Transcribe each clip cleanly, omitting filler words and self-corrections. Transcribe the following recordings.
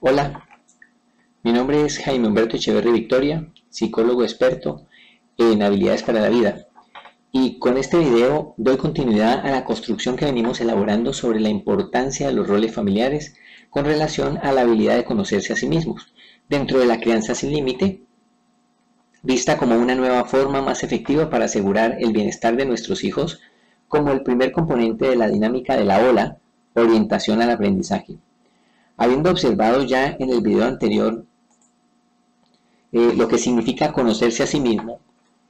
Hola, mi nombre es Jaime Humberto Echeverri Victoria, psicólogo experto en habilidades para la vida. Y con este video doy continuidad a la construcción que venimos elaborando sobre la importancia de los roles familiares con relación a la habilidad de conocerse a sí mismos, dentro de la crianza sin límite, vista como una nueva forma más efectiva para asegurar el bienestar de nuestros hijos, como el primer componente de la dinámica de la OLA, orientación al aprendizaje. Habiendo observado ya en el video anterior lo que significa conocerse a sí mismo,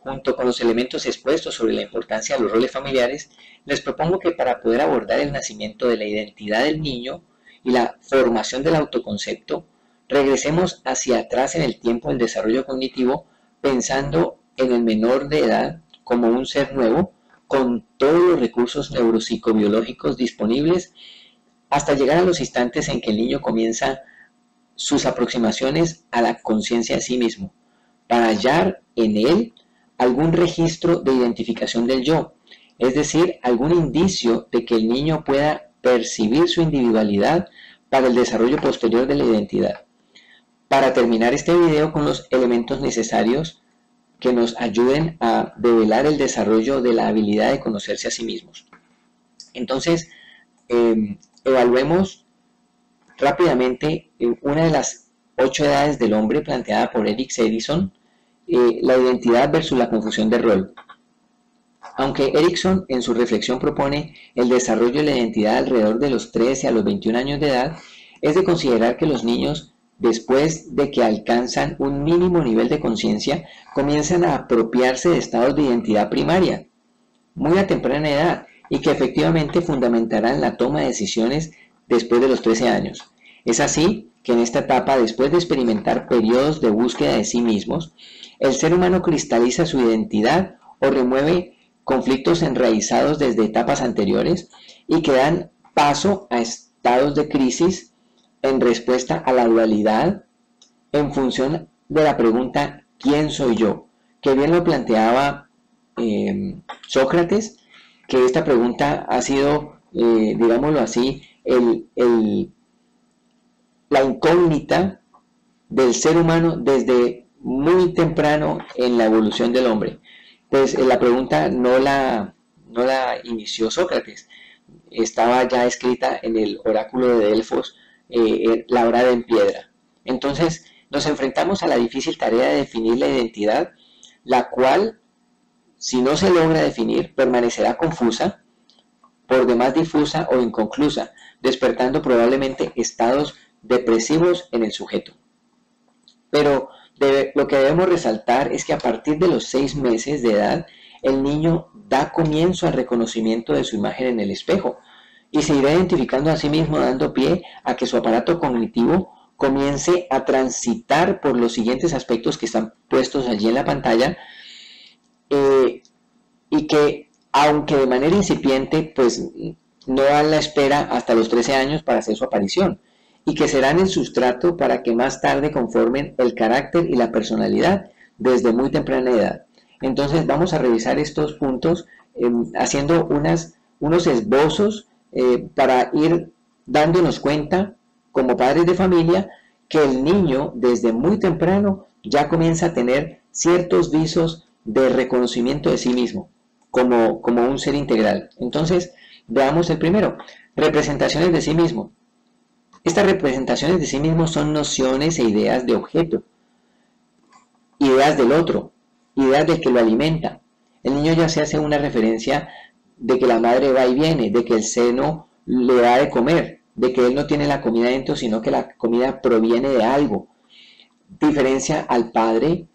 junto con los elementos expuestos sobre la importancia de los roles familiares, les propongo que para poder abordar el nacimiento de la identidad del niño y la formación del autoconcepto, regresemos hacia atrás en el tiempo del desarrollo cognitivo, pensando en el menor de edad como un ser nuevo, con todos los recursos neuropsicobiológicos disponibles, hasta llegar a los instantes en que el niño comienza sus aproximaciones a la conciencia de sí mismo, para hallar en él algún registro de identificación del yo, es decir, algún indicio de que el niño pueda percibir su individualidad para el desarrollo posterior de la identidad. Para terminar este video con los elementos necesarios que nos ayuden a develar el desarrollo de la habilidad de conocerse a sí mismos. Entonces, evaluemos rápidamente una de las 8 edades del hombre planteada por Eric Edison, la identidad versus la confusión de rol. Aunque Erickson en su reflexión propone el desarrollo de la identidad alrededor de los 13 a los 21 años de edad, es de considerar que los niños, después de que alcanzan un mínimo nivel de conciencia, comienzan a apropiarse de estados de identidad primaria, muy a temprana edad, y que efectivamente fundamentarán la toma de decisiones después de los 13 años. Es así que en esta etapa, después de experimentar periodos de búsqueda de sí mismos, el ser humano cristaliza su identidad o remueve conflictos enraizados desde etapas anteriores y que dan paso a estados de crisis en respuesta a la dualidad en función de la pregunta ¿quién soy yo? Que bien lo planteaba Sócrates, que esta pregunta ha sido, digámoslo así, la incógnita del ser humano desde muy temprano en la evolución del hombre. Pues la pregunta no la inició Sócrates, estaba ya escrita en el oráculo de Delfos, labrada en piedra. Entonces nos enfrentamos a la difícil tarea de definir la identidad, la cual, si no se logra definir, permanecerá confusa, por demás difusa o inconclusa, despertando probablemente estados depresivos en el sujeto. Pero lo que debemos resaltar es que a partir de los 6 meses de edad, el niño da comienzo al reconocimiento de su imagen en el espejo y se irá identificando a sí mismo, dando pie a que su aparato cognitivo comience a transitar por los siguientes aspectos que están puestos allí en la pantalla, y que, aunque de manera incipiente, pues no dan la espera hasta los 13 años para hacer su aparición, y que serán el sustrato para que más tarde conformen el carácter y la personalidad desde muy temprana edad. Entonces vamos a revisar estos puntos haciendo unos esbozos para ir dándonos cuenta como padres de familia que el niño desde muy temprano ya comienza a tener ciertos visos de reconocimiento de sí mismo como un ser integral. Entonces veamos el primero, representaciones de sí mismo. Estas representaciones de sí mismo son nociones e ideas de objeto, ideas del otro, ideas del que lo alimenta. El niño ya se hace una referencia de que la madre va y viene, de que el seno le da de comer, de que él no tiene la comida dentro, sino que la comida proviene de algo. Diferencia al padre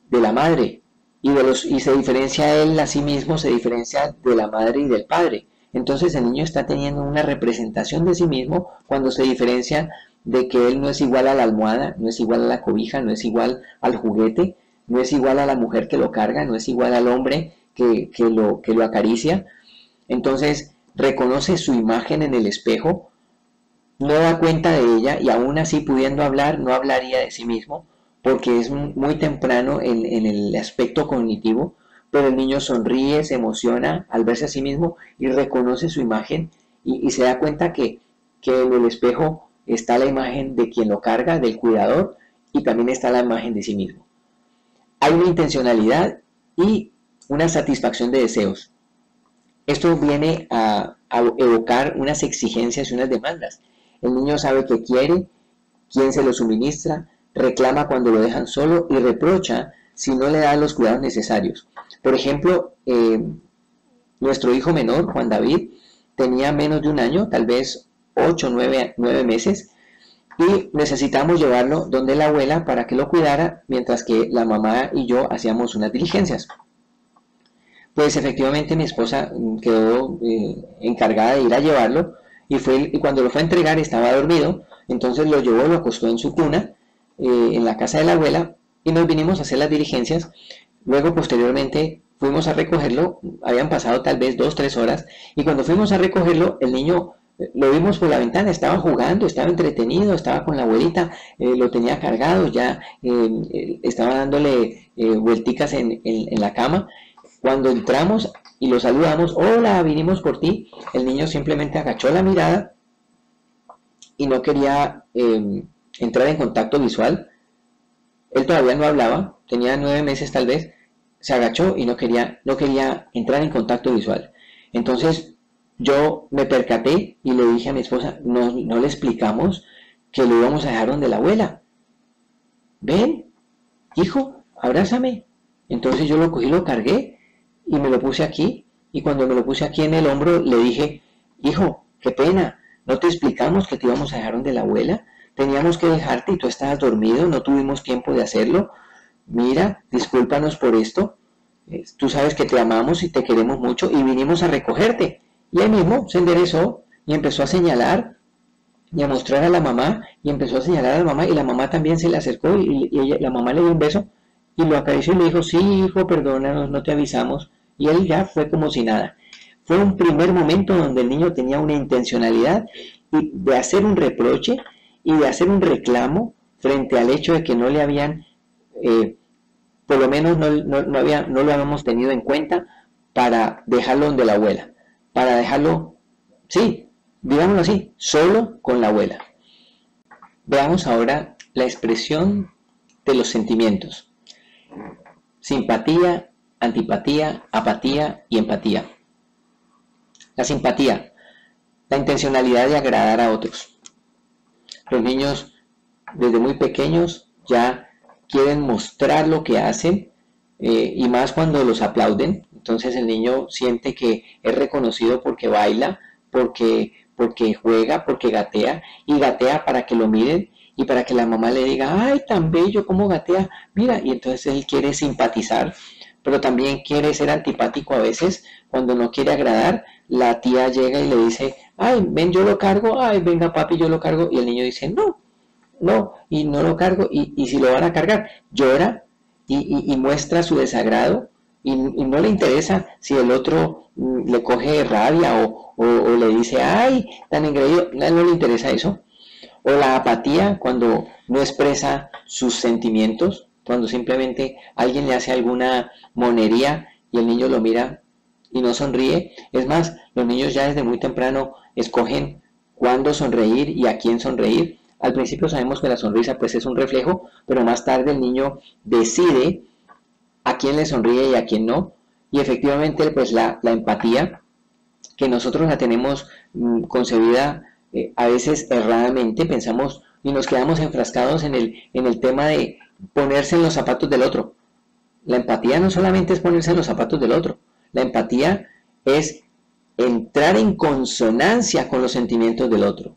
de la madre, y se diferencia a él a sí mismo, se diferencia de la madre y del padre. Entonces el niño está teniendo una representación de sí mismo cuando se diferencia de que él no es igual a la almohada, no es igual a la cobija, no es igual al juguete, no es igual a la mujer que lo carga, no es igual al hombre que lo acaricia. Entonces reconoce su imagen en el espejo, no da cuenta de ella y aún así pudiendo hablar no hablaría de sí mismo porque es muy temprano en el aspecto cognitivo, pero el niño sonríe, se emociona al verse a sí mismo y reconoce su imagen y se da cuenta que en el espejo está la imagen de quien lo carga, del cuidador, y también está la imagen de sí mismo. Hay una intencionalidad y una satisfacción de deseos. Esto viene a evocar unas exigencias y unas demandas. El niño sabe qué quiere, quién se lo suministra, reclama cuando lo dejan solo y reprocha si no le dan los cuidados necesarios. Por ejemplo, nuestro hijo menor, Juan David, tenía menos de un año, tal vez 8, 9 meses, y necesitamos llevarlo donde la abuela para que lo cuidara mientras que la mamá y yo hacíamos unas diligencias. Pues efectivamente mi esposa quedó encargada de ir a llevarlo y cuando lo fue a entregar estaba dormido, entonces lo llevó, lo acostó en su cuna en la casa de la abuela y nos vinimos a hacer las diligencias. Luego posteriormente fuimos a recogerlo, habían pasado tal vez 2, 3 horas y cuando fuimos a recogerlo el niño lo vimos por la ventana, estaba jugando, estaba entretenido, estaba con la abuelita, lo tenía cargado, ya estaba dándole vuelticas en la cama. Cuando entramos y lo saludamos, hola, vinimos por ti, el niño simplemente agachó la mirada y no quería entrar en contacto visual. Él todavía no hablaba, tenía 9 meses tal vez, se agachó y no quería entrar en contacto visual. Entonces yo me percaté y le dije a mi esposa, no le explicamos que lo íbamos a dejar donde la abuela. Ven, hijo, abrázame. Entonces yo lo cogí, lo cargué y me lo puse aquí. Y cuando me lo puse aquí en el hombro, le dije, hijo, qué pena, no te explicamos que te íbamos a dejar donde la abuela. Teníamos que dejarte y tú estabas dormido, no tuvimos tiempo de hacerlo. Mira, discúlpanos por esto. Tú sabes que te amamos y te queremos mucho y vinimos a recogerte. Y él mismo se enderezó y empezó a señalar y a mostrar a la mamá y empezó a señalar a la mamá y la mamá también se le acercó y la mamá le dio un beso y lo acarició y le dijo, sí hijo, perdónanos, no te avisamos. Y él ya fue como si nada. Fue un primer momento donde el niño tenía una intencionalidad de hacer un reproche y de hacer un reclamo frente al hecho de que no le habían, por lo menos no lo habíamos tenido en cuenta para dejarlo donde la abuela. Para dejarlo, sí, digámoslo así, solo con la abuela. Veamos ahora la expresión de los sentimientos. Simpatía, antipatía, apatía y empatía. La simpatía, la intencionalidad de agradar a otros. Los niños desde muy pequeños ya quieren mostrar lo que hacen y más cuando los aplauden. Entonces el niño siente que es reconocido porque baila, porque juega, porque gatea, y gatea para que lo miren y para que la mamá le diga, ay, tan bello como gatea, mira, y entonces él quiere simpatizar, pero también quiere ser antipático a veces. Cuando no quiere agradar, la tía llega y le dice, ay, ven, yo lo cargo, ay, venga papi, yo lo cargo, y el niño dice, no, y no lo cargo, y si lo van a cargar, llora y muestra su desagrado, y no le interesa si el otro le coge rabia o le dice, ay, tan engreído, no le interesa eso. O la apatía, cuando no expresa sus sentimientos, cuando simplemente alguien le hace alguna monería y el niño lo mira y no sonríe. Es más, los niños ya desde muy temprano escogen cuándo sonreír y a quién sonreír. Al principio sabemos que la sonrisa pues es un reflejo, pero más tarde el niño decide a quién le sonríe y a quién no. Y efectivamente pues la empatía, que nosotros la tenemos concebida a veces erradamente, pensamos y nos quedamos enfrascados en el tema de ponerse en los zapatos del otro. La empatía no solamente es ponerse en los zapatos del otro, la empatía es entrar en consonancia con los sentimientos del otro,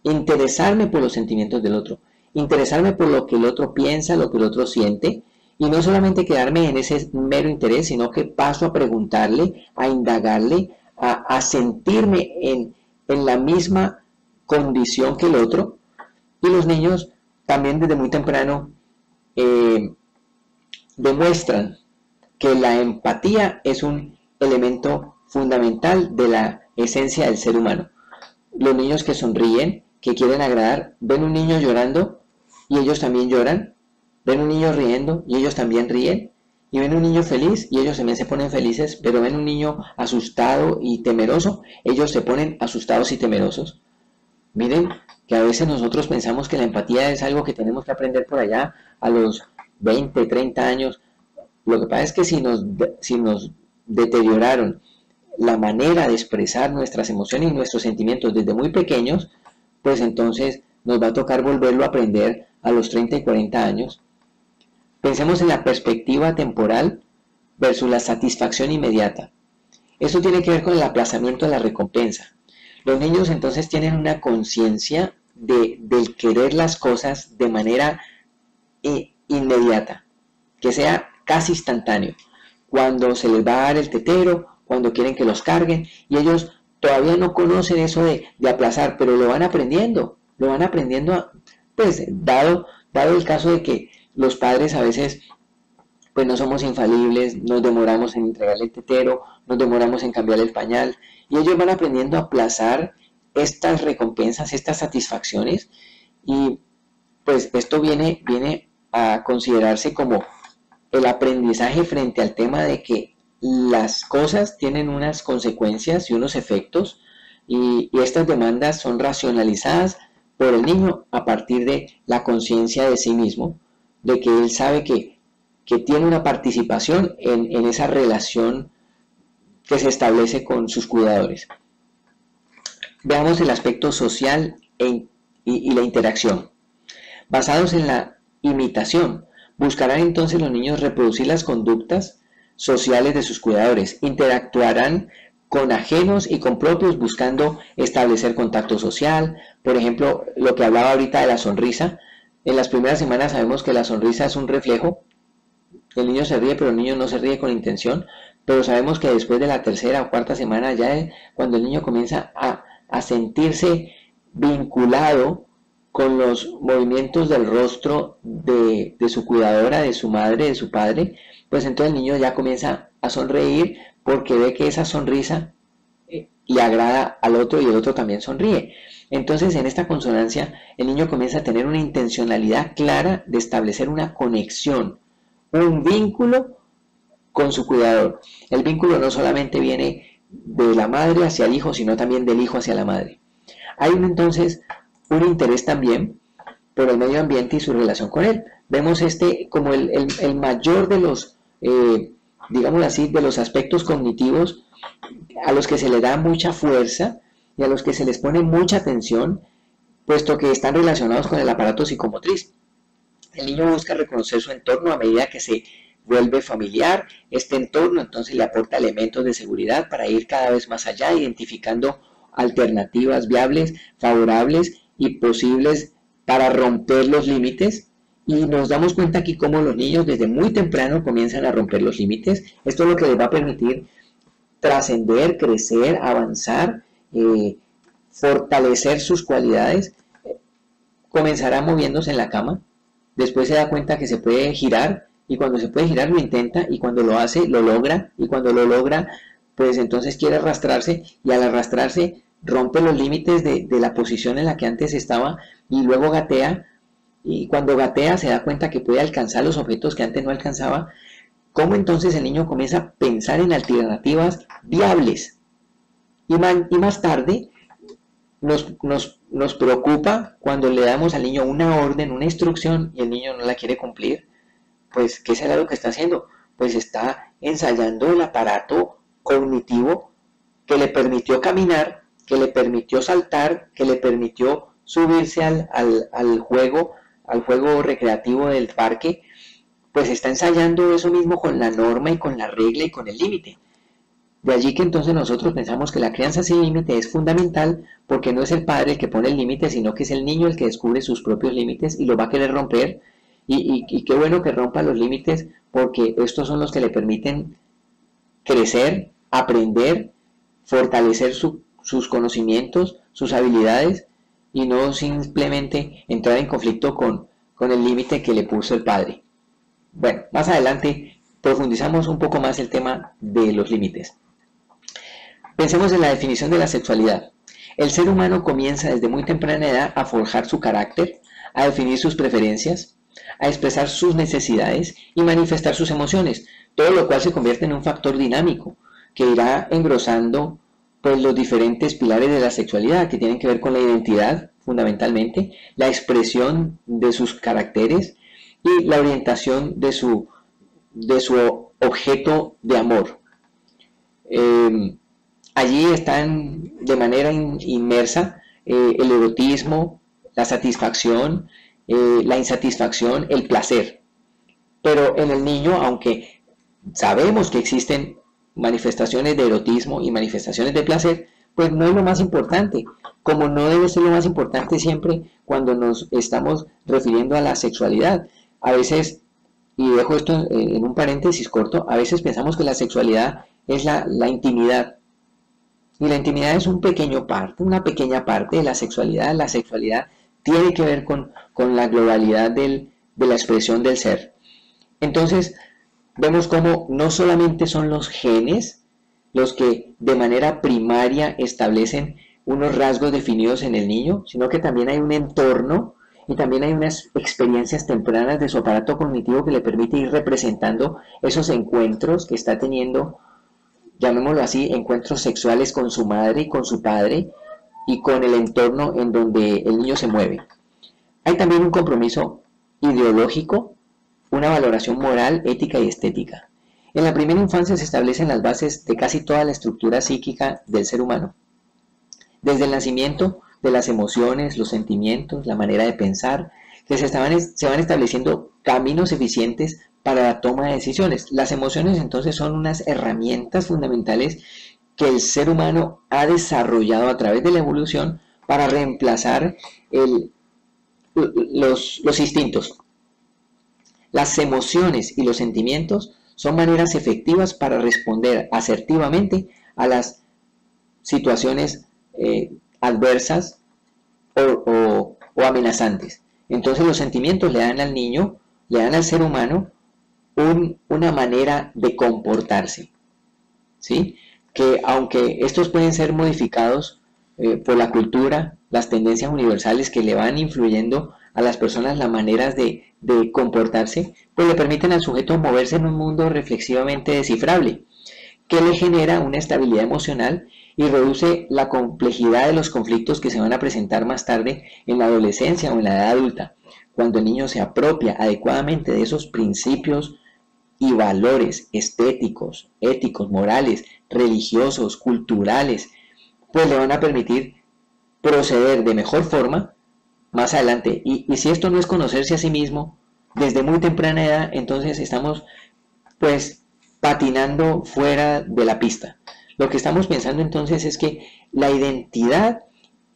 interesarme por los sentimientos del otro, interesarme por lo que el otro piensa, lo que el otro siente, y no solamente quedarme en ese mero interés, sino que paso a preguntarle, a indagarle, a sentirme en la misma condición que el otro. Y los niños también desde muy temprano demuestran que la empatía es un elemento fundamental de la esencia del ser humano. Los niños que sonríen, que quieren agradar, ven un niño llorando y ellos también lloran, ven un niño riendo y ellos también ríen, y ven un niño feliz y ellos también se ponen felices, pero ven un niño asustado y temeroso, ellos se ponen asustados y temerosos. Miren que a veces nosotros pensamos que la empatía es algo que tenemos que aprender por allá a los 20, 30 años. Lo que pasa es que si nos deterioraron la manera de expresar nuestras emociones y nuestros sentimientos desde muy pequeños, pues entonces nos va a tocar volverlo a aprender a los 30 y 40 años. Pensemos en la perspectiva temporal versus la satisfacción inmediata. Esto tiene que ver con el aplazamiento de la recompensa. Los niños entonces tienen una conciencia del querer las cosas de manera inmediata, que sea casi instantáneo. Cuando se les va a dar el tetero, cuando quieren que los carguen, y ellos todavía no conocen eso de aplazar, pero lo van aprendiendo, pues dado el caso de que los padres a veces pues no somos infalibles, nos demoramos en entregarle el tetero, nos demoramos en cambiarle el pañal, y ellos van aprendiendo a aplazar estas recompensas, estas satisfacciones, y pues esto viene a considerarse como el aprendizaje frente al tema de que las cosas tienen unas consecuencias y unos efectos, y estas demandas son racionalizadas por el niño a partir de la conciencia de sí mismo, de que él sabe que tiene una participación en esa relación que se establece con sus cuidadores. Veamos el aspecto social y la interacción. Basados en la imitación, buscarán entonces los niños reproducir las conductas sociales de sus cuidadores, interactuarán con ajenos y con propios buscando establecer contacto social. Por ejemplo, lo que hablaba ahorita de la sonrisa. En las primeras semanas sabemos que la sonrisa es un reflejo. El niño se ríe, pero el niño no se ríe con intención. Pero sabemos que después de la tercera o cuarta semana, ya es cuando el niño comienza a sentirse vinculado con los movimientos del rostro de su cuidadora, de su madre, de su padre, pues entonces el niño ya comienza a sonreír porque ve que esa sonrisa le agrada al otro y el otro también sonríe. Entonces, en esta consonancia, el niño comienza a tener una intencionalidad clara de establecer una conexión, un vínculo con su cuidador. El vínculo no solamente viene de la madre hacia el hijo, sino también del hijo hacia la madre. Hay entonces un interés también por el medio ambiente y su relación con él. Vemos como el mayor de los, digamos así, de los aspectos cognitivos a los que se le da mucha fuerza y a los que se les pone mucha atención, puesto que están relacionados con el aparato psicomotriz. El niño busca reconocer su entorno a medida que se vuelve familiar. Este entorno entonces le aporta elementos de seguridad para ir cada vez más allá, identificando alternativas viables, favorables y posibles para romper los límites. Y nos damos cuenta aquí cómo los niños desde muy temprano comienzan a romper los límites. Esto es lo que les va a permitir trascender, crecer, avanzar, fortalecer sus cualidades. Comenzará moviéndose en la cama, después se da cuenta que se puede girar, y cuando se puede girar lo intenta, y cuando lo hace lo logra, y cuando lo logra pues entonces quiere arrastrarse, y al arrastrarse rompe los límites de la posición en la que antes estaba, y luego gatea, y cuando gatea se da cuenta que puede alcanzar los objetos que antes no alcanzaba. ¿Cómo entonces el niño comienza a pensar en alternativas viables? Y más tarde nos preocupa cuando le damos al niño una orden, una instrucción, y el niño no la quiere cumplir. Pues, ¿qué será lo que está haciendo? Pues está ensayando el aparato cognitivo que le permitió caminar, que le permitió saltar, que le permitió subirse al juego recreativo del parque. Pues está ensayando eso mismo con la norma y con la regla y con el límite. De allí que entonces nosotros pensamos que la crianza sin límite es fundamental, porque no es el padre el que pone el límite, sino que es el niño el que descubre sus propios límites y lo va a querer romper. Y qué bueno que rompa los límites, porque estos son los que le permiten crecer, aprender, fortalecer sus conocimientos, sus habilidades, y no simplemente entrar en conflicto con el límite que le puso el padre. Bueno, más adelante profundizamos un poco más el tema de los límites. Pensemos en la definición de la sexualidad. El ser humano comienza desde muy temprana edad a forjar su carácter, a definir sus preferencias, a expresar sus necesidades y manifestar sus emociones, todo lo cual se convierte en un factor dinámico que irá engrosando pues los diferentes pilares de la sexualidad, que tienen que ver con la identidad fundamentalmente, la expresión de sus caracteres y la orientación de su objeto de amor. Allí están de manera inmersa el erotismo, la satisfacción, la insatisfacción, el placer. Pero en el niño, aunque sabemos que existen manifestaciones de erotismo y manifestaciones de placer, pues no es lo más importante, como no debe ser lo más importante siempre cuando nos estamos refiriendo a la sexualidad. A veces, y dejo esto en un paréntesis corto, a veces pensamos que la sexualidad es la intimidad, y la intimidad es una pequeña parte de la sexualidad. La sexualidad tiene que ver con la globalidad de la expresión del ser. Entonces, vemos cómo no solamente son los genes los que de manera primaria establecen unos rasgos definidos en el niño, sino que también hay un entorno y también hay unas experiencias tempranas de su aparato cognitivo que le permite ir representando esos encuentros que está teniendo, llamémoslo así, encuentros sexuales con su madre y con su padre y con el entorno en donde el niño se mueve. Hay también un compromiso ideológico, una valoración moral, ética y estética. En la primera infancia se establecen las bases de casi toda la estructura psíquica del ser humano. Desde el nacimiento de las emociones, los sentimientos, la manera de pensar, que se van estableciendo caminos eficientes para la toma de decisiones. Las emociones entonces son unas herramientas fundamentales que el ser humano ha desarrollado a través de la evolución para reemplazar los instintos. Las emociones y los sentimientos son maneras efectivas para responder asertivamente a las situaciones adversas o amenazantes. Entonces los sentimientos le dan al niño, le dan al ser humano una manera de comportarse, ¿sí? Que aunque estos pueden ser modificados por la cultura, las tendencias universales que le van influyendo a las personas las maneras de comportarse, pues le permiten al sujeto moverse en un mundo reflexivamente descifrable, que le genera una estabilidad emocional y reduce la complejidad de los conflictos que se van a presentar más tarde en la adolescencia o en la edad adulta, cuando el niño se apropia adecuadamente de esos principios y valores estéticos, éticos, morales, religiosos, culturales, pues le van a permitir proceder de mejor forma más adelante. Y si esto no es conocerse a sí mismo desde muy temprana edad, entonces estamos pues patinando fuera de la pista. Lo que estamos pensando entonces es que la identidad,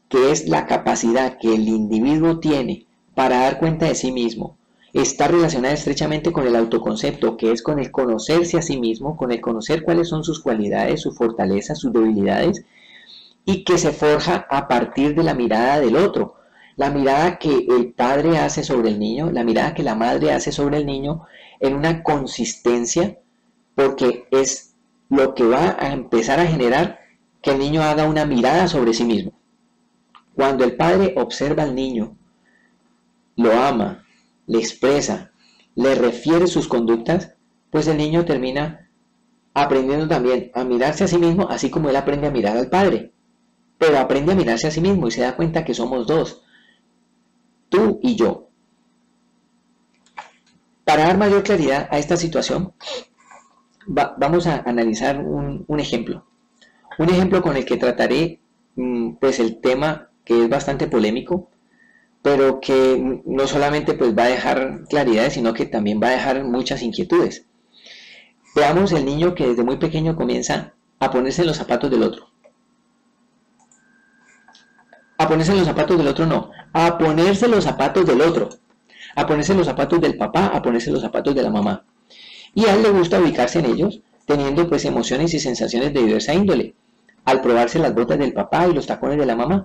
que es la capacidad que el individuo tiene para dar cuenta de sí mismo, está relacionada estrechamente con el autoconcepto, que es con el conocerse a sí mismo, con el conocer cuáles son sus cualidades, sus fortalezas, sus debilidades, y que se forja a partir de la mirada del otro, la mirada que el padre hace sobre el niño, la mirada que la madre hace sobre el niño, en una consistencia, porque es lo que va a empezar a generar que el niño haga una mirada sobre sí mismo. Cuando el padre observa al niño, lo ama, le expresa, le refiere sus conductas, pues el niño termina aprendiendo también a mirarse a sí mismo, así como él aprende a mirar al padre. Pero aprende a mirarse a sí mismo y se da cuenta que somos dos, tú y yo. Para dar mayor claridad a esta situación, vamos a analizar un ejemplo. Un ejemplo con el que trataré pues el tema que es bastante polémico, pero que no solamente pues va a dejar claridades, sino que también va a dejar muchas inquietudes. Veamos el niño que desde muy pequeño comienza a ponerse en los zapatos del otro. A ponerse en los zapatos del otro no, a ponerse los zapatos del otro. A ponerse los zapatos del papá, a ponerse los zapatos de la mamá. Y a él le gusta ubicarse en ellos, teniendo pues emociones y sensaciones de diversa índole, al probarse las botas del papá y los tacones de la mamá.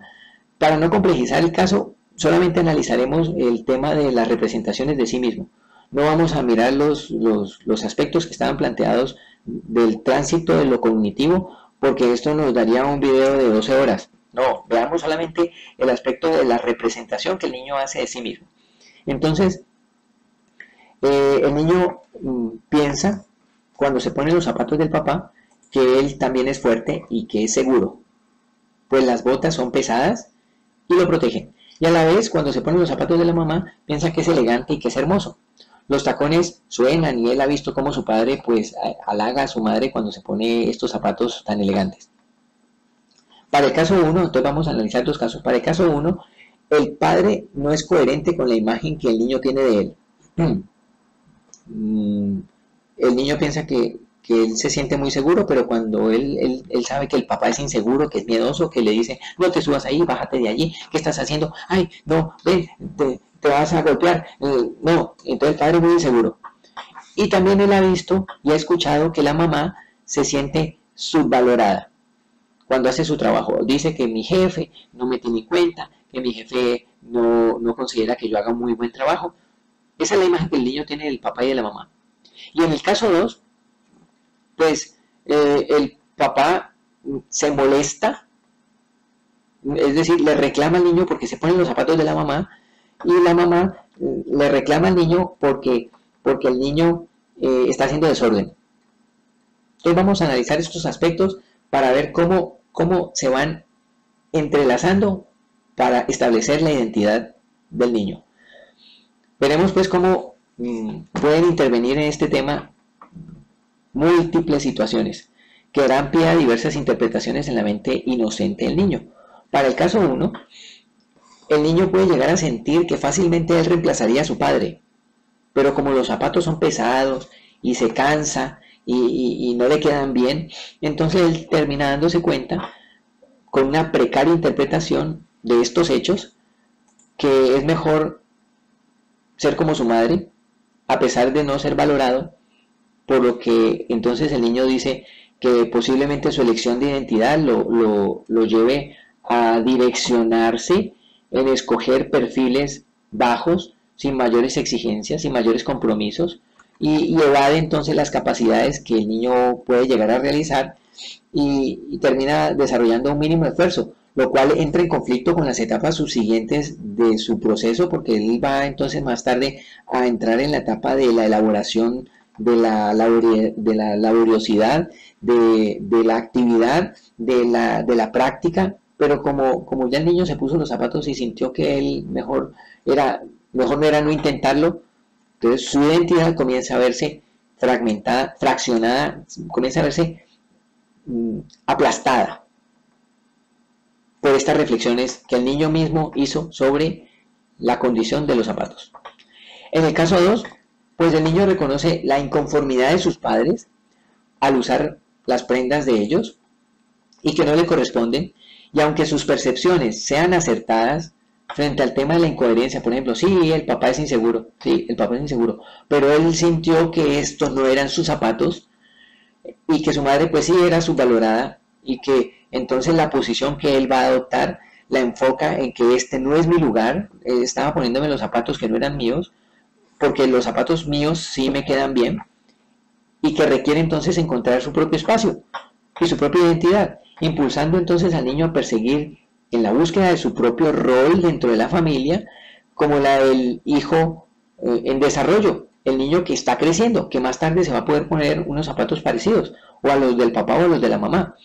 Para no complejizar el caso, solamente analizaremos el tema de las representaciones de sí mismo. No vamos a mirar los aspectos que estaban planteados del tránsito de lo cognitivo, porque esto nos daría un video de 12 horas. No, veamos solamente el aspecto de la representación que el niño hace de sí mismo. Entonces, el niño piensa, cuando se pone los zapatos del papá, que él también es fuerte y que es seguro, pues las botas son pesadas y lo protegen. Y a la vez, cuando se pone los zapatos de la mamá, piensa que es elegante y que es hermoso. Los tacones suenan y él ha visto cómo su padre pues halaga a su madre cuando se pone estos zapatos tan elegantes. Para el caso 1, entonces vamos a analizar dos casos. Para el caso 1, el padre no es coherente con la imagen que el niño tiene de él. El niño piensa que él se siente muy seguro, pero cuando él sabe que el papá es inseguro, que es miedoso, que le dice, no te subas ahí, bájate de allí, ¿qué estás haciendo? Ay, no, ven, te vas a golpear. No, entonces el padre es muy inseguro. Y también él ha visto y ha escuchado que la mamá se siente subvalorada cuando hace su trabajo. Dice que mi jefe no me tiene en cuenta, que mi jefe no considera que yo haga un muy buen trabajo. Esa es la imagen que el niño tiene del papá y de la mamá. Y en el caso 2, pues el papá se molesta, es decir, le reclama al niño porque se ponen los zapatos de la mamá, y la mamá le reclama al niño porque el niño está haciendo desorden. Entonces vamos a analizar estos aspectos para ver cómo se van entrelazando para establecer la identidad del niño. Veremos pues cómo pueden intervenir en este tema múltiples situaciones que darán pie a diversas interpretaciones en la mente inocente del niño. Para el caso 1, el niño puede llegar a sentir que fácilmente él reemplazaría a su padre, pero como los zapatos son pesados y se cansa y no le quedan bien, entonces él termina dándose cuenta con una precaria interpretación de estos hechos que es mejor ser como su madre a pesar de no ser valorado, por lo que entonces el niño dice que posiblemente su elección de identidad lo lleve a direccionarse en escoger perfiles bajos, sin mayores exigencias, sin mayores compromisos, y evade entonces las capacidades que el niño puede llegar a realizar y termina desarrollando un mínimo esfuerzo, lo cual entra en conflicto con las etapas subsiguientes de su proceso, porque él va entonces más tarde a entrar en la etapa de la elaboración de la laboriosidad, de la actividad, de la práctica, pero como ya el niño se puso los zapatos y sintió que él mejor no era no intentarlo, entonces su identidad comienza a verse fragmentada, fraccionada, comienza a verse aplastada por estas reflexiones que el niño mismo hizo sobre la condición de los zapatos. En el caso 2, pues el niño reconoce la inconformidad de sus padres al usar las prendas de ellos y que no le corresponden, y aunque sus percepciones sean acertadas frente al tema de la incoherencia, por ejemplo, sí, el papá es inseguro, pero él sintió que estos no eran sus zapatos y que su madre pues sí era subvalorada, y que entonces la posición que él va a adoptar la enfoca en que este no es mi lugar, estaba poniéndome los zapatos que no eran míos, porque los zapatos míos sí me quedan bien, y que requiere entonces encontrar su propio espacio y su propia identidad, impulsando entonces al niño a perseguir en la búsqueda de su propio rol dentro de la familia, como la del hijo en desarrollo, el niño que está creciendo, que más tarde se va a poder poner unos zapatos parecidos, o a los del papá o a los de la mamá.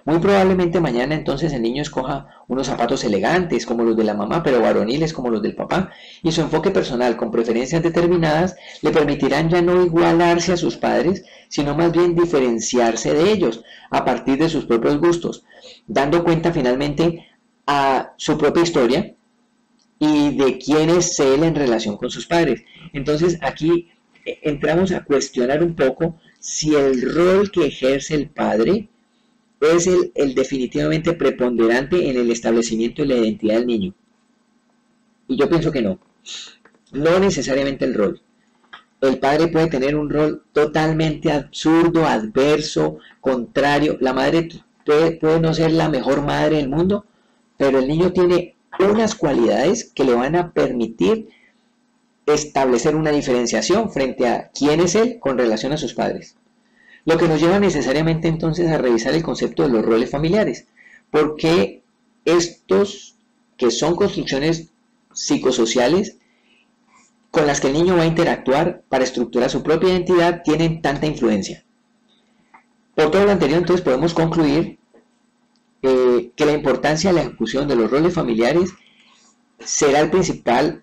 Muy probablemente mañana entonces el niño escoja unos zapatos elegantes como los de la mamá, pero varoniles como los del papá, y su enfoque personal con preferencias determinadas le permitirán ya no igualarse a sus padres, sino más bien diferenciarse de ellos a partir de sus propios gustos, dando cuenta finalmente a su propia historia y de quién es él en relación con sus padres. Entonces aquí entramos a cuestionar un poco si el rol que ejerce el padre es el definitivamente preponderante en el establecimiento de la identidad del niño. Y yo pienso que no necesariamente el rol. El padre puede tener un rol totalmente absurdo, adverso, contrario. La madre puede no ser la mejor madre del mundo, pero el niño tiene unas cualidades que le van a permitir establecer una diferenciación frente a quién es él con relación a sus padres. Lo que nos lleva necesariamente entonces a revisar el concepto de los roles familiares, porque estos que son construcciones psicosociales con las que el niño va a interactuar para estructurar su propia identidad tienen tanta influencia. Por todo lo anterior, entonces podemos concluir que la importancia de la ejecución de los roles familiares será el principal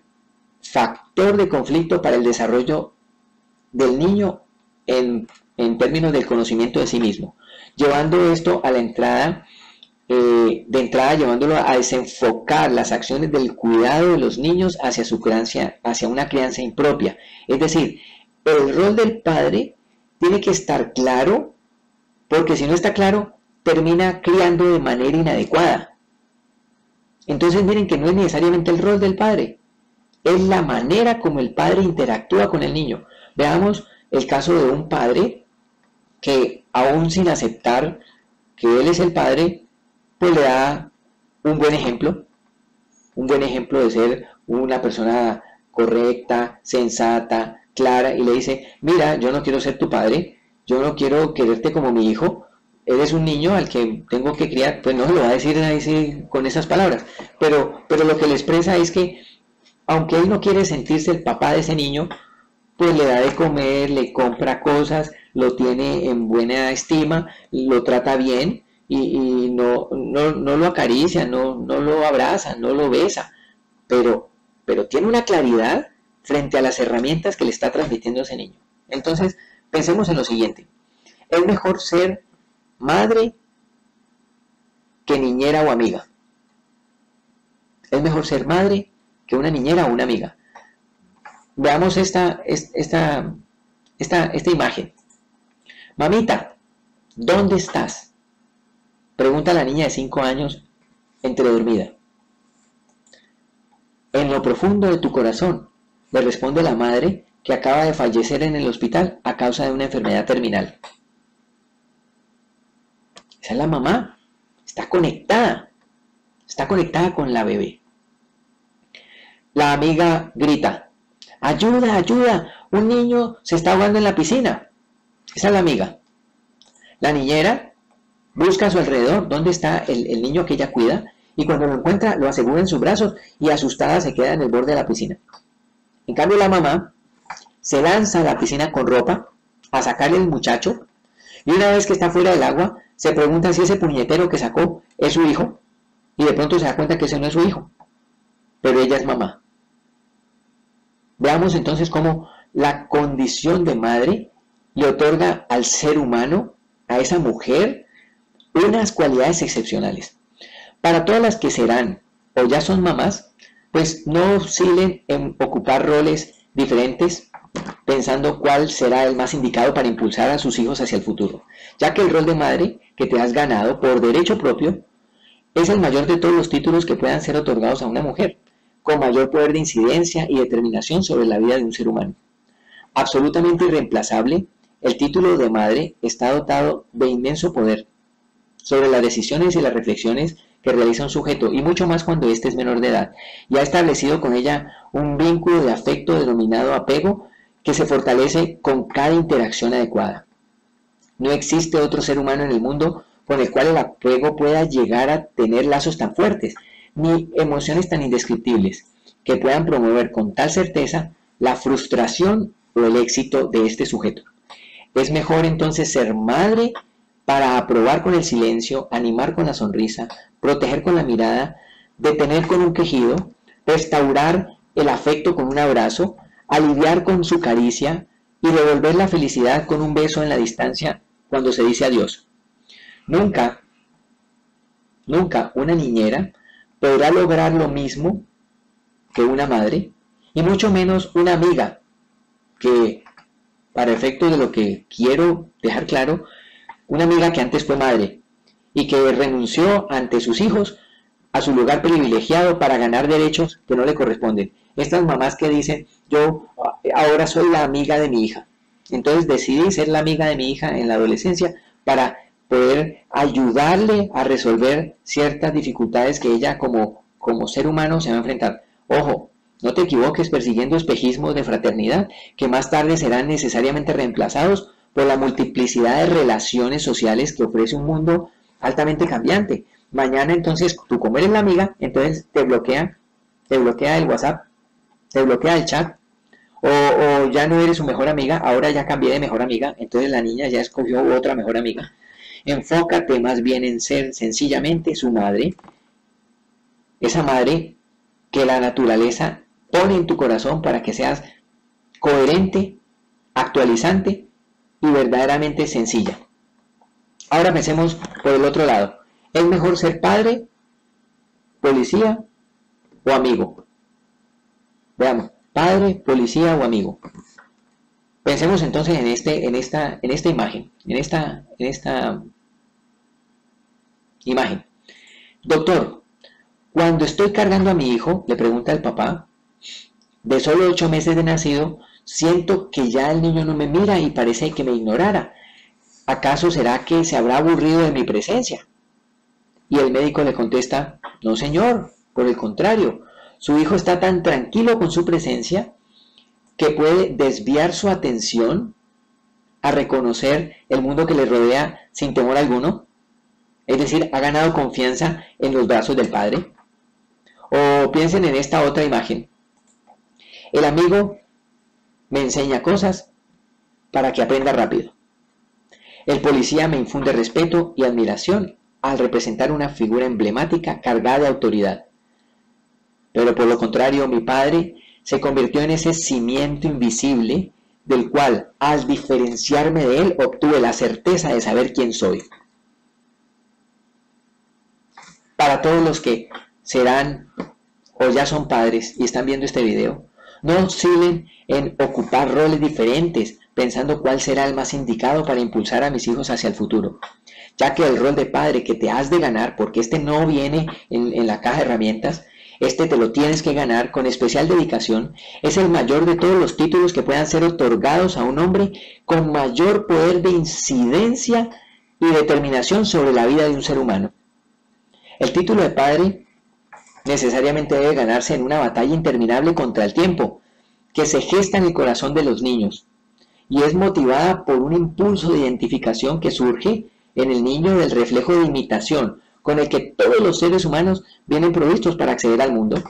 factor de conflicto para el desarrollo del niño en términos del conocimiento de sí mismo, llevando esto a la entrada, llevándolo a desenfocar las acciones del cuidado de los niños hacia su crianza, hacia una crianza impropia. Es decir, el rol del padre tiene que estar claro, porque si no está claro, termina criando de manera inadecuada. Entonces miren que no es necesariamente el rol del padre, es la manera como el padre interactúa con el niño. Veamos el caso de un padre que, aún sin aceptar que él es el padre, pues le da un buen ejemplo de ser una persona correcta, sensata, clara, y le dice, mira, yo no quiero ser tu padre, yo no quiero quererte como mi hijo, eres un niño al que tengo que criar. Pues no se lo va a decir así con esas palabras, pero lo que le expresa es que, aunque él no quiere sentirse el papá de ese niño, pues le da de comer, le compra cosas, lo tiene en buena estima, lo trata bien y no lo acaricia, no lo abraza, no lo besa, pero tiene una claridad frente a las herramientas que le está transmitiendo ese niño. Entonces, pensemos en lo siguiente: es mejor ser madre que niñera o amiga. Es mejor ser madre que una niñera o una amiga. Veamos esta imagen. Mamita, ¿dónde estás?, pregunta la niña de 5 años entredormida. En lo profundo de tu corazón, le responde la madre que acaba de fallecer en el hospital a causa de una enfermedad terminal. Esa es la mamá, está conectada con la bebé. La amiga grita, ayuda, ayuda, un niño se está ahogando en la piscina. Esa es la amiga. La niñera busca a su alrededor dónde está el niño que ella cuida, y cuando lo encuentra lo asegura en sus brazos y asustada se queda en el borde de la piscina. En cambio, la mamá se lanza a la piscina con ropa a sacarle al muchacho, y una vez que está fuera del agua se pregunta si ese puñetero que sacó es su hijo, y de pronto se da cuenta que ese no es su hijo, pero ella es mamá. Veamos entonces cómo la condición de madre le otorga al ser humano, a esa mujer, unas cualidades excepcionales. Para todas las que serán o ya son mamás, pues no oscilen en ocupar roles diferentes pensando cuál será el más indicado para impulsar a sus hijos hacia el futuro, ya que el rol de madre que te has ganado por derecho propio es el mayor de todos los títulos que puedan ser otorgados a una mujer, con mayor poder de incidencia y determinación sobre la vida de un ser humano. Absolutamente irreemplazable, el título de madre está dotado de inmenso poder sobre las decisiones y las reflexiones que realiza un sujeto, y mucho más cuando éste es menor de edad, y ha establecido con ella un vínculo de afecto denominado apego que se fortalece con cada interacción adecuada. No existe otro ser humano en el mundo con el cual el apego pueda llegar a tener lazos tan fuertes, ni emociones tan indescriptibles, que puedan promover con tal certeza la frustración o el éxito de este sujeto. Es mejor entonces ser madre para aprobar con el silencio, animar con la sonrisa, proteger con la mirada, detener con un quejido, restaurar el afecto con un abrazo, aliviar con su caricia y devolver la felicidad con un beso en la distancia cuando se dice adiós. Nunca una niñera podrá lograr lo mismo que una madre, y mucho menos una amiga, que, para efecto de lo que quiero dejar claro, una amiga que antes fue madre y que renunció ante sus hijos a su lugar privilegiado para ganar derechos que no le corresponden. Estas mamás que dicen, yo ahora soy la amiga de mi hija, entonces decidí ser la amiga de mi hija en la adolescencia para poder ayudarle a resolver ciertas dificultades que ella como ser humano se va a enfrentar. Ojo, no te equivoques persiguiendo espejismos de fraternidad que más tarde serán necesariamente reemplazados por la multiplicidad de relaciones sociales que ofrece un mundo altamente cambiante. Mañana entonces tú, como eres la amiga, entonces te bloquea el WhatsApp, te bloquea el chat, o ya no eres su mejor amiga, ahora ya cambié de mejor amiga, entonces la niña ya escogió otra mejor amiga. Enfócate más bien en ser sencillamente su madre, esa madre que la naturaleza pone en tu corazón para que seas coherente, actualizante y verdaderamente sencilla. Ahora pensemos por el otro lado. ¿Es mejor ser padre, policía o amigo? Veamos, padre, policía o amigo. Pensemos entonces en esta imagen, en esta imagen. Doctor, cuando estoy cargando a mi hijo, le pregunta el papá, de solo 8 meses de nacido, siento que ya el niño no me mira y parece que me ignorara. ¿Acaso será que se habrá aburrido de mi presencia? Y el médico le contesta, no señor, por el contrario, su hijo está tan tranquilo con su presencia que puede desviar su atención a reconocer el mundo que le rodea sin temor alguno. Es decir, ha ganado confianza en los brazos del Padre. O piensen en esta otra imagen. El amigo me enseña cosas para que aprenda rápido. El policía me infunde respeto y admiración al representar una figura emblemática cargada de autoridad. Pero por lo contrario, mi padre se convirtió en ese cimiento invisible del cual, al diferenciarme de él, obtuve la certeza de saber quién soy. Para todos los que serán o ya son padres y están viendo este video, no oscilen en ocupar roles diferentes, pensando cuál será el más indicado para impulsar a mis hijos hacia el futuro, ya que el rol de padre que te has de ganar, porque este no viene en la caja de herramientas, este te lo tienes que ganar con especial dedicación, es el mayor de todos los títulos que puedan ser otorgados a un hombre con mayor poder de incidencia y determinación sobre la vida de un ser humano. El título de padre necesariamente debe ganarse en una batalla interminable contra el tiempo, que se gesta en el corazón de los niños, y es motivada por un impulso de identificación que surge en el niño del reflejo de imitación, con el que todos los seres humanos vienen provistos para acceder al mundo.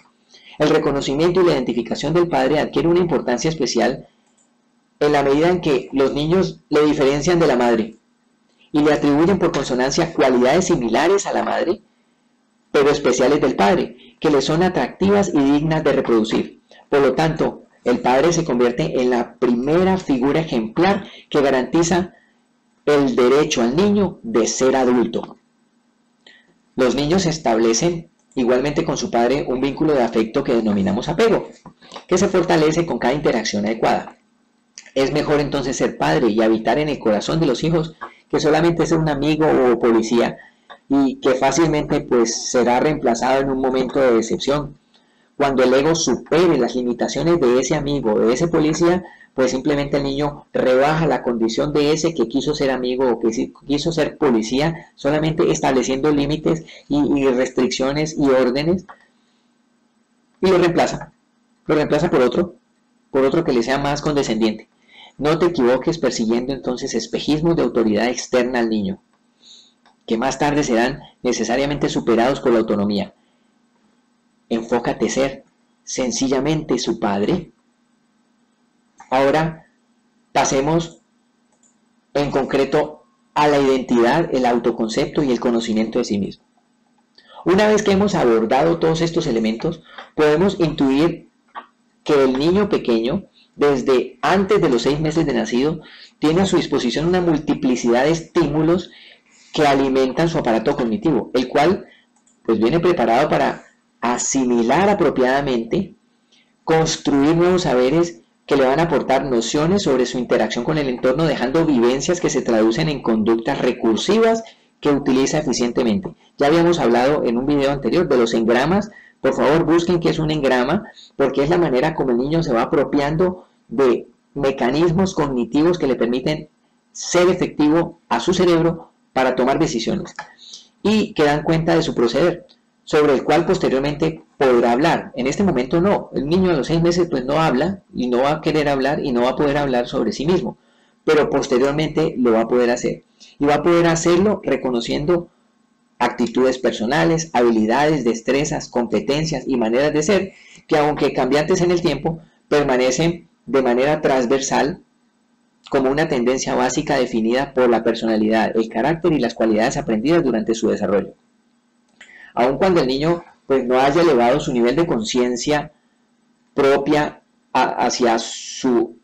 El reconocimiento y la identificación del padre adquiere una importancia especial en la medida en que los niños le diferencian de la madre y le atribuyen por consonancia cualidades similares a la madre, pero especiales del padre, que le son atractivas y dignas de reproducir. Por lo tanto, el padre se convierte en la primera figura ejemplar que garantiza el derecho al niño de ser adulto. Los niños establecen igualmente con su padre un vínculo de afecto que denominamos apego, que se fortalece con cada interacción adecuada. Es mejor entonces ser padre y habitar en el corazón de los hijos que solamente ser un amigo o policía y que fácilmente pues será reemplazado en un momento de decepción. Cuando el ego supere las limitaciones de ese amigo o de ese policía, pues simplemente el niño rebaja la condición de ese que quiso ser amigo o que quiso ser policía, solamente estableciendo límites y restricciones y órdenes, y lo reemplaza por otro que le sea más condescendiente. No te equivoques persiguiendo entonces espejismos de autoridad externa al niño, que más tarde serán necesariamente superados por la autonomía. Enfócate ser sencillamente su padre. Ahora pasemos en concreto a la identidad, el autoconcepto y el conocimiento de sí mismo. Una vez que hemos abordado todos estos elementos, podemos intuir que el niño pequeño, desde antes de los 6 meses de nacido, tiene a su disposición una multiplicidad de estímulos que alimentan su aparato cognitivo, el cual pues viene preparado para asimilar apropiadamente, construir nuevos saberes que le van a aportar nociones sobre su interacción con el entorno, dejando vivencias que se traducen en conductas recursivas que utiliza eficientemente. Ya habíamos hablado en un video anterior de los engramas. Por favor, busquen qué es un engrama, porque es la manera como el niño se va apropiando de mecanismos cognitivos que le permiten ser efectivo a su cerebro para tomar decisiones y que dan cuenta de su proceder, sobre el cual posteriormente podrá hablar. En este momento no, el niño a los 6 meses pues no habla y no va a querer hablar y no va a poder hablar sobre sí mismo, pero posteriormente lo va a poder hacer y va a poder hacerlo reconociendo actitudes personales, habilidades, destrezas, competencias y maneras de ser que, aunque cambiantes en el tiempo, permanecen de manera transversal como una tendencia básica definida por la personalidad, el carácter y las cualidades aprendidas durante su desarrollo. Aun cuando el niño pues no haya elevado su nivel de conciencia propia hacia su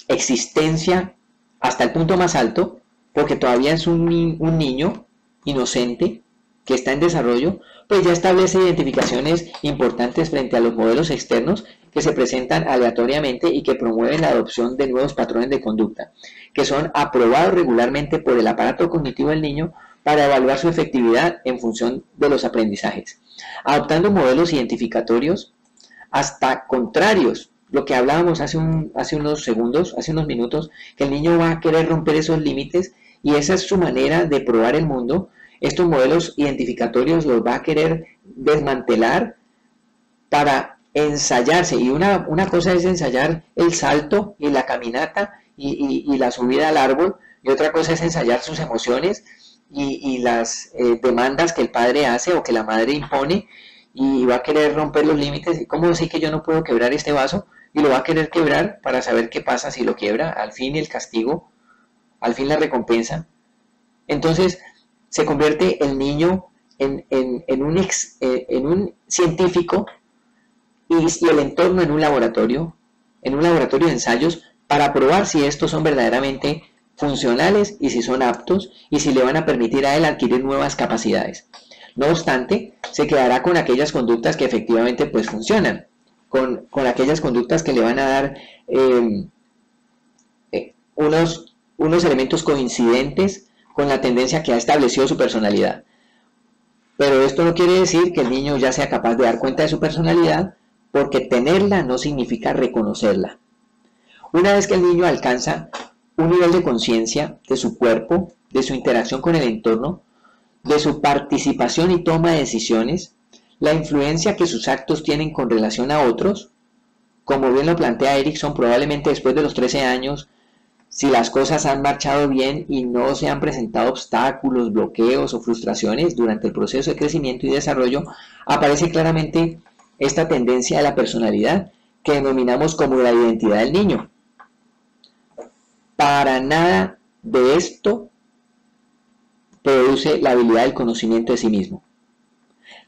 existencia hasta el punto más alto, porque todavía es un niño inocente que está en desarrollo, pues ya establece identificaciones importantes frente a los modelos externos que se presentan aleatoriamente y que promueven la adopción de nuevos patrones de conducta, que son aprobados regularmente por el aparato cognitivo del niño para evaluar su efectividad en función de los aprendizajes, adoptando modelos identificatorios hasta contrarios, lo que hablábamos hace unos minutos, que el niño va a querer romper esos límites y esa es su manera de probar el mundo. Estos modelos identificatorios los va a querer desmantelar para ensayarse, y una cosa es ensayar el salto y la caminata y la subida al árbol, y otra cosa es ensayar sus emociones y las demandas que el padre hace o que la madre impone, y va a querer romper los límites. ¿Cómo sé que yo no puedo quebrar este vaso? Y lo va a querer quebrar para saber qué pasa si lo quiebra, al fin el castigo, al fin la recompensa. Entonces se convierte el niño en un científico y el entorno en un laboratorio de ensayos para probar si estos son verdaderamente funcionales y si son aptos y si le van a permitir a él adquirir nuevas capacidades. No obstante, se quedará con aquellas conductas que efectivamente pues funcionan, con aquellas conductas que le van a dar unos elementos coincidentes con la tendencia que ha establecido su personalidad. Pero esto no quiere decir que el niño ya sea capaz de dar cuenta de su personalidad, porque tenerla no significa reconocerla. Una vez que el niño alcanza un nivel de conciencia de su cuerpo, de su interacción con el entorno, de su participación y toma de decisiones, la influencia que sus actos tienen con relación a otros, como bien lo plantea Erikson, probablemente después de los 13 años, si las cosas han marchado bien y no se han presentado obstáculos, bloqueos o frustraciones durante el proceso de crecimiento y desarrollo, aparece claramente esta tendencia de la personalidad que denominamos como la identidad del niño. Para nada de esto produce la habilidad del conocimiento de sí mismo.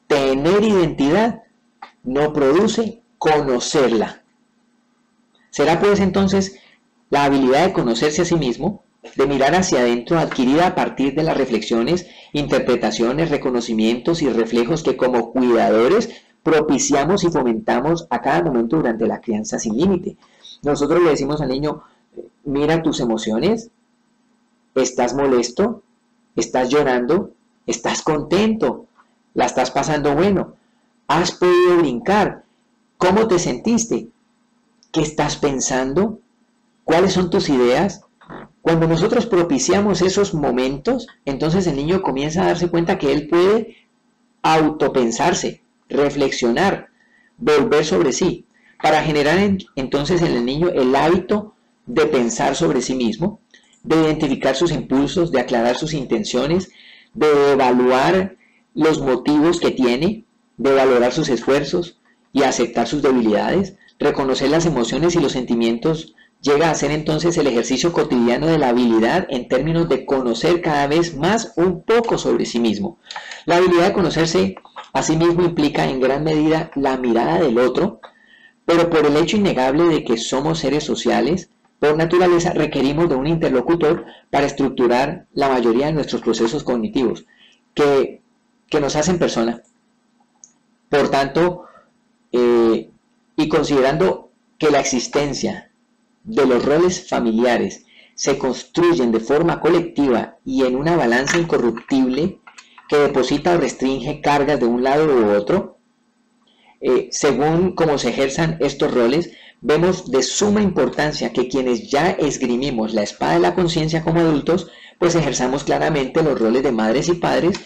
Tener identidad no produce conocerla. Será pues entonces la habilidad de conocerse a sí mismo, de mirar hacia adentro, adquirida a partir de las reflexiones, interpretaciones, reconocimientos y reflejos que como cuidadores propiciamos y fomentamos a cada momento durante la crianza sin límite. Nosotros le decimos al niño, mira tus emociones, estás molesto, estás llorando, estás contento, la estás pasando bueno, has podido brincar, ¿cómo te sentiste? ¿Qué estás pensando? ¿Cuáles son tus ideas? Cuando nosotros propiciamos esos momentos, entonces el niño comienza a darse cuenta que él puede autopensarse, reflexionar, volver sobre sí, para generar entonces en el niño el hábito de pensar sobre sí mismo, de identificar sus impulsos, de aclarar sus intenciones, de evaluar los motivos que tiene, de valorar sus esfuerzos y aceptar sus debilidades. Reconocer las emociones y los sentimientos llega a ser entonces el ejercicio cotidiano de la habilidad en términos de conocer cada vez más un poco sobre sí mismo. La habilidad de conocerse a sí mismo implica en gran medida la mirada del otro, pero por el hecho innegable de que somos seres sociales, por naturaleza requerimos de un interlocutor para estructurar la mayoría de nuestros procesos cognitivos que nos hacen persona. Por tanto, y considerando que la existencia de los roles familiares se construyen de forma colectiva y en una balanza incorruptible que deposita o restringe cargas de un lado u otro, según cómo se ejerzan estos roles, vemos de suma importancia que quienes ya esgrimimos la espada de la conciencia como adultos, pues ejerzamos claramente los roles de madres y padres,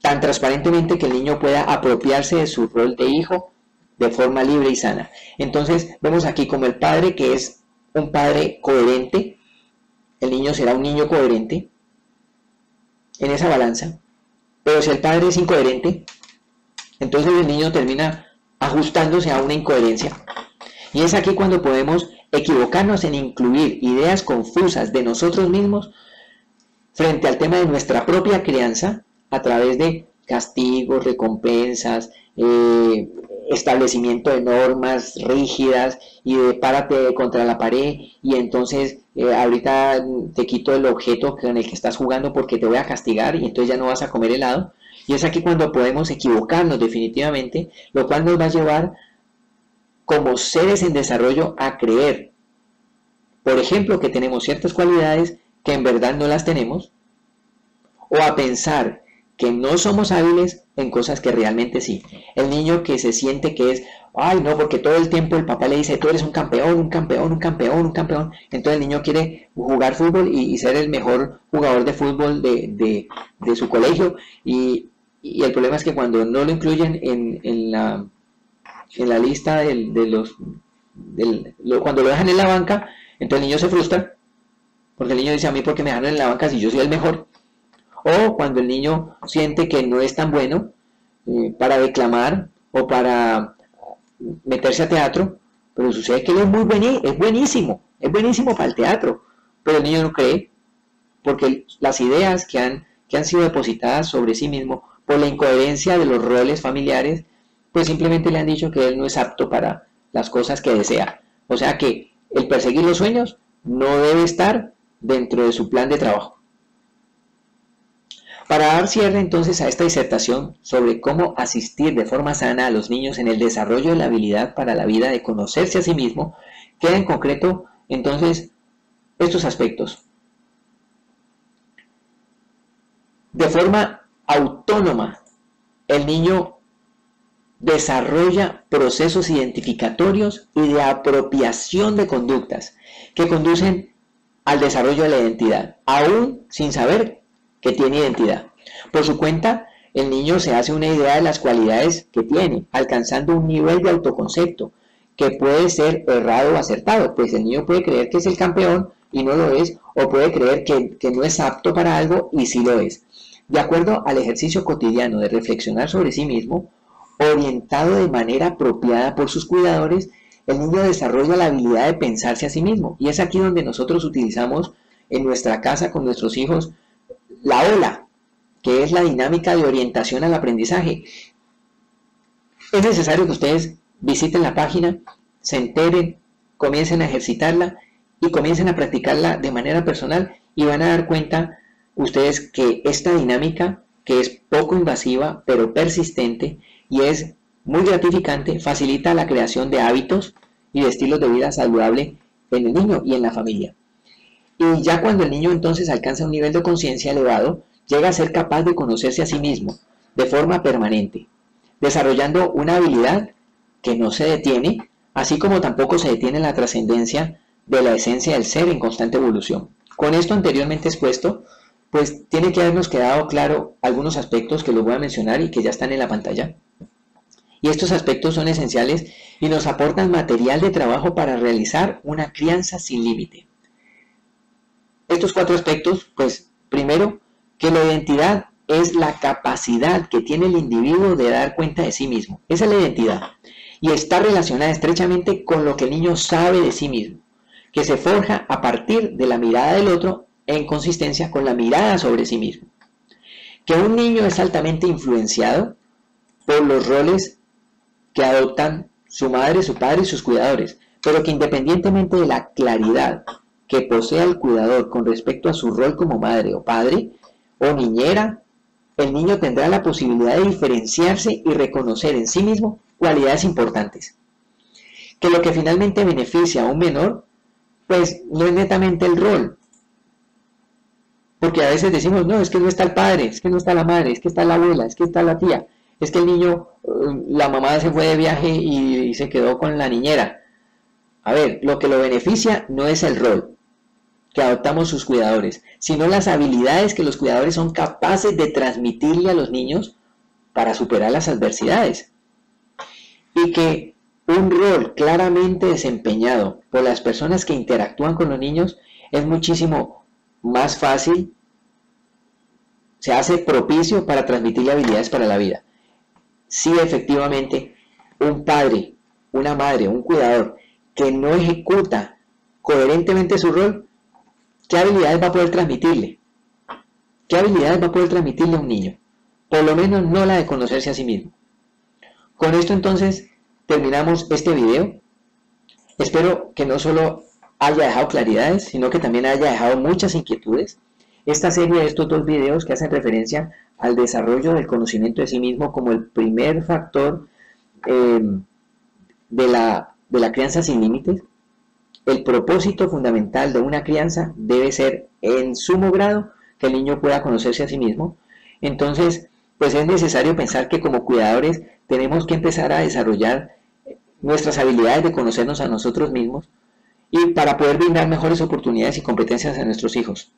tan transparentemente que el niño pueda apropiarse de su rol de hijo de forma libre y sana. Entonces vemos aquí como el padre, que es un padre coherente, el niño será un niño coherente en esa balanza, pero si el padre es incoherente, entonces el niño termina ajustándose a una incoherencia. Y es aquí cuando podemos equivocarnos en incluir ideas confusas de nosotros mismos frente al tema de nuestra propia crianza a través de castigos, recompensas, establecimiento de normas rígidas y de párate contra la pared y entonces ahorita te quito el objeto con el que estás jugando porque te voy a castigar y entonces ya no vas a comer helado. Y es aquí cuando podemos equivocarnos definitivamente, lo cual nos va a llevar como seres en desarrollo a creer, por ejemplo, que tenemos ciertas cualidades que en verdad no las tenemos, o a pensar que no somos hábiles en cosas que realmente sí. El niño que se siente que es, ay no, porque todo el tiempo el papá le dice, tú eres un campeón, un campeón, un campeón, un campeón. Entonces el niño quiere jugar fútbol y ser el mejor jugador de fútbol de su colegio. Y el problema es que cuando no lo incluyen en la lista cuando lo dejan en la banca, entonces el niño se frustra, porque el niño dice, a mí, ¿por qué me dejaron en la banca si yo soy el mejor? O cuando el niño siente que no es tan bueno para declamar o para meterse a teatro, pero sucede que él es buenísimo para el teatro, pero el niño no cree, porque las ideas que han sido depositadas sobre sí mismo por la incoherencia de los roles familiares, pues simplemente le han dicho que él no es apto para las cosas que desea. O sea que el perseguir los sueños no debe estar dentro de su plan de trabajo. Para dar cierre entonces a esta disertación sobre cómo asistir de forma sana a los niños en el desarrollo de la habilidad para la vida de conocerse a sí mismo, queda en concreto entonces estos aspectos. De forma autónoma, el niño desarrolla procesos identificatorios y de apropiación de conductas que conducen al desarrollo de la identidad, aún sin saber que tiene identidad. Por su cuenta, el niño se hace una idea de las cualidades que tiene, alcanzando un nivel de autoconcepto que puede ser errado o acertado, pues el niño puede creer que es el campeón y no lo es, o puede creer que no es apto para algo y sí lo es. De acuerdo al ejercicio cotidiano de reflexionar sobre sí mismo, orientado de manera apropiada por sus cuidadores, el niño desarrolla la habilidad de pensarse a sí mismo. Y es aquí donde nosotros utilizamos en nuestra casa con nuestros hijos la OLA, que es la dinámica de orientación al aprendizaje. Es necesario que ustedes visiten la página, se enteren, comiencen a ejercitarla y comiencen a practicarla de manera personal y van a dar cuenta ustedes que esta dinámica, que es poco invasiva pero persistente y es muy gratificante, facilita la creación de hábitos y de estilos de vida saludable en el niño y en la familia. Y ya cuando el niño entonces alcanza un nivel de conciencia elevado, llega a ser capaz de conocerse a sí mismo de forma permanente, desarrollando una habilidad que no se detiene, así como tampoco se detiene la trascendencia de la esencia del ser en constante evolución. Con esto anteriormente expuesto, pues tiene que habernos quedado claro algunos aspectos que los voy a mencionar y que ya están en la pantalla. Y estos aspectos son esenciales y nos aportan material de trabajo para realizar una crianza sin límite. Estos 4 aspectos, pues primero, que la identidad es la capacidad que tiene el individuo de dar cuenta de sí mismo. Esa es la identidad. Y está relacionada estrechamente con lo que el niño sabe de sí mismo, que se forja a partir de la mirada del otro en consistencia con la mirada sobre sí mismo. Que un niño es altamente influenciado por los roles que adoptan su madre, su padre y sus cuidadores, pero que independientemente de la claridad que posea el cuidador con respecto a su rol como madre o padre o niñera, el niño tendrá la posibilidad de diferenciarse y reconocer en sí mismo cualidades importantes. Que lo que finalmente beneficia a un menor, pues no es netamente el rol, porque a veces decimos, no, es que no está el padre, es que no está la madre, es que está la abuela, es que está la tía, es que el niño, la mamá se fue de viaje y se quedó con la niñera. A ver, lo que lo beneficia no es el rol que adoptamos sus cuidadores, sino las habilidades que los cuidadores son capaces de transmitirle a los niños para superar las adversidades. Y que un rol claramente desempeñado por las personas que interactúan con los niños es muchísimo más fácil, se hace propicio para transmitirle habilidades para la vida. Si efectivamente un padre, una madre, un cuidador que no ejecuta coherentemente su rol, ¿qué habilidades va a poder transmitirle? ¿Qué habilidades va a poder transmitirle a un niño? por lo menos no la de conocerse a sí mismo. Con esto entonces terminamos este video. Espero que no solo haya dejado claridades, sino que también haya dejado muchas inquietudes. Esta serie de estos dos videos que hacen referencia al desarrollo del conocimiento de sí mismo como el primer factor de la crianza sin límites. El propósito fundamental de una crianza debe ser en sumo grado que el niño pueda conocerse a sí mismo. Entonces, pues es necesario pensar que como cuidadores tenemos que empezar a desarrollar nuestras habilidades de conocernos a nosotros mismos y para poder brindar mejores oportunidades y competencias a nuestros hijos.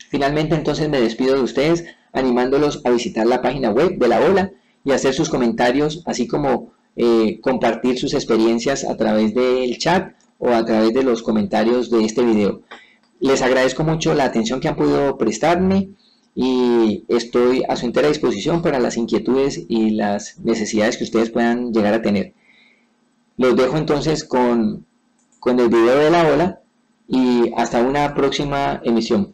Finalmente, entonces me despido de ustedes animándolos a visitar la página web de la Ola y hacer sus comentarios, así como compartir sus experiencias a través del chat o a través de los comentarios de este video. Les agradezco mucho la atención que han podido prestarme y estoy a su entera disposición para las inquietudes y las necesidades que ustedes puedan llegar a tener. Los dejo entonces con el video de la Ola y hasta una próxima emisión.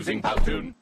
Using Powtoon.